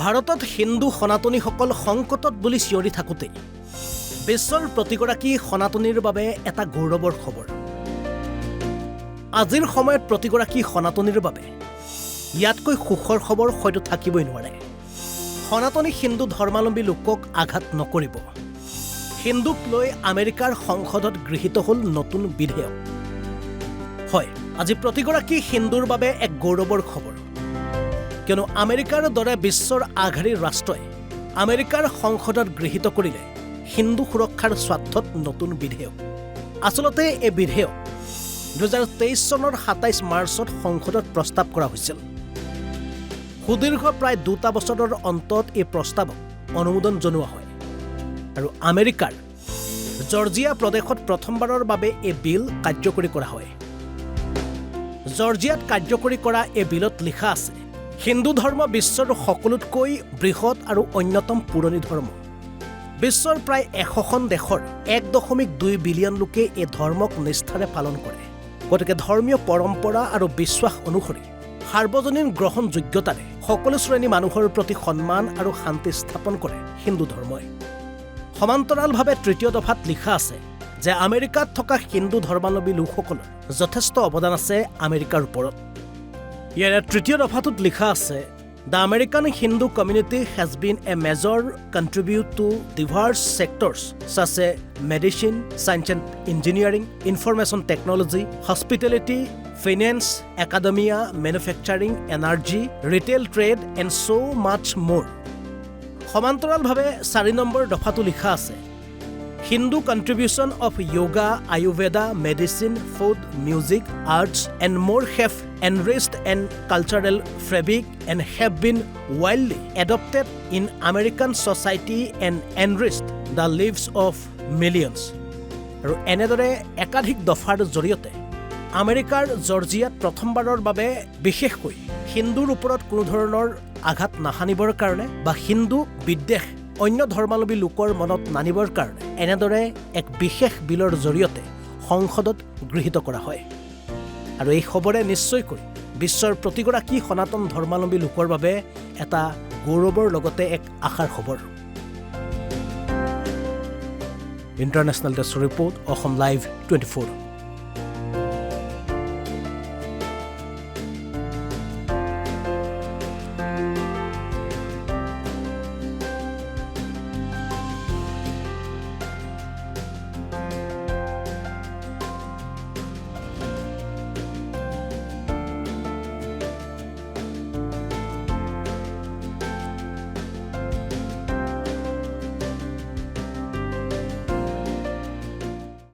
ভাৰতত হিন্দু সনাতনীসকল সংকটত বুলি চিঞৰি থাকোঁতে বিশ্বৰ প্ৰতিগৰাকী সনাতনীৰ বাবে এটা গৌৰৱৰ খবৰ। আজিৰ সময়ত প্ৰতিগৰাকী সনাতনীৰ বাবে ইয়াতকৈ সুখৰ খবৰ হয়তো থাকিবই নোৱাৰে। সনাতনী হিন্দু ধৰ্মাৱলম্বী লোকক আঘাত নকৰিব। হিন্দুক লৈ আমেৰিকাৰ সংসদত গৃহীত হ'ল নতুন বিধেয়ক। হয়, আজি প্ৰতিগৰাকী হিন্দুৰ বাবে এক গৌৰৱৰ খবৰ, কিয়নো আমেৰিকাৰ দৰে বিশ্বৰ আগশাৰীৰ ৰাষ্ট্ৰই আমেৰিকাৰ সংসদত গৃহীত কৰিলে হিন্দু সুৰক্ষাৰ স্বাৰ্থত নতুন বিধেয়ক। আচলতে এই বিধেয়ক 2023 চনৰ 27 মাৰ্চত সংসদত প্ৰস্তাৱ কৰা হৈছিল। সুদীৰ্ঘ প্ৰায় 2 বছৰৰ অন্তত এই প্ৰস্তাৱক অনুমোদন জনোৱা হয় আৰু আমেৰিকাৰ জৰ্জিয়া প্ৰদেশত প্ৰথমবাৰৰ বাবে এই বিল কাৰ্যকৰী কৰা হয়। জৰ্জিয়াত কাৰ্যকৰী কৰা এই বিলত লিখা আছে, হিন্দু ধৰ্ম বিশ্বৰ সকলোতকৈ বৃহৎ আৰু অন্যতম পুৰণি ধৰ্ম। বিশ্বৰ প্ৰায় 100খন দেশৰ 1.2 বিলিয়ন লোকে এই ধৰ্মক নিষ্ঠাৰে পালন কৰে। গতিকে ধৰ্মীয় পৰম্পৰা আৰু বিশ্বাস অনুসৰি সাৰ্বজনীন গ্ৰহণযোগ্যতাৰে সকলো শ্ৰেণী মানুহৰ প্ৰতি সন্মান আৰু শান্তি স্থাপন কৰে হিন্দু ধৰ্মই। সমান্তৰালভাৱে 3য় দফাত লিখা আছে যে আমেৰিকাত থকা হিন্দু ধৰ্মাৱলম্বী লোকসকলৰ যথেষ্ট অৱদান আছে আমেৰিকাৰ ওপৰত। ইয়াৰে 3য় দফাটোত লিখা আছে, The American Hindu community has been a major contributor to diverse sectors such as medicine, science and engineering, information technology, hospitality, finance, academia, manufacturing, energy, retail trade, and so much more. সমান্তৰালভাৱে 4 number দফাটো লিখা আছে, Hindu contribution of yoga, Ayurveda, medicine, food, music, arts, and more have enriched and cultural fabric and have been widely adopted in American society and enriched the lives of millions. আৰু এনেদৰে একাধিক দফাৰ জৰিয়তে আমেৰিকাৰ জৰ্জিয়াত প্ৰথমবাৰৰ বাবে বিশেষকৈ হিন্দুৰ ওপৰত কোনো ধৰণৰ আঘাত নাহানিবৰ কাৰণে বা হিন্দু বিদ্বেষ অন্য ধৰ্মাৱলম্বী লোকৰ মনত নানিবৰ কাৰণে এনেদৰে এক বিশেষ বিলৰ জৰিয়তে সংসদত গৃহীত কৰা হয়। আৰু এই খবৰে নিশ্চয়কৈ বিশ্বৰ প্ৰতিগৰাকী সনাতন ধৰ্মাৱলম্বী লোকৰ বাবে এটা গৌৰৱৰ লগতে এক আশাৰ খবৰ। International desk report, Assam live 24।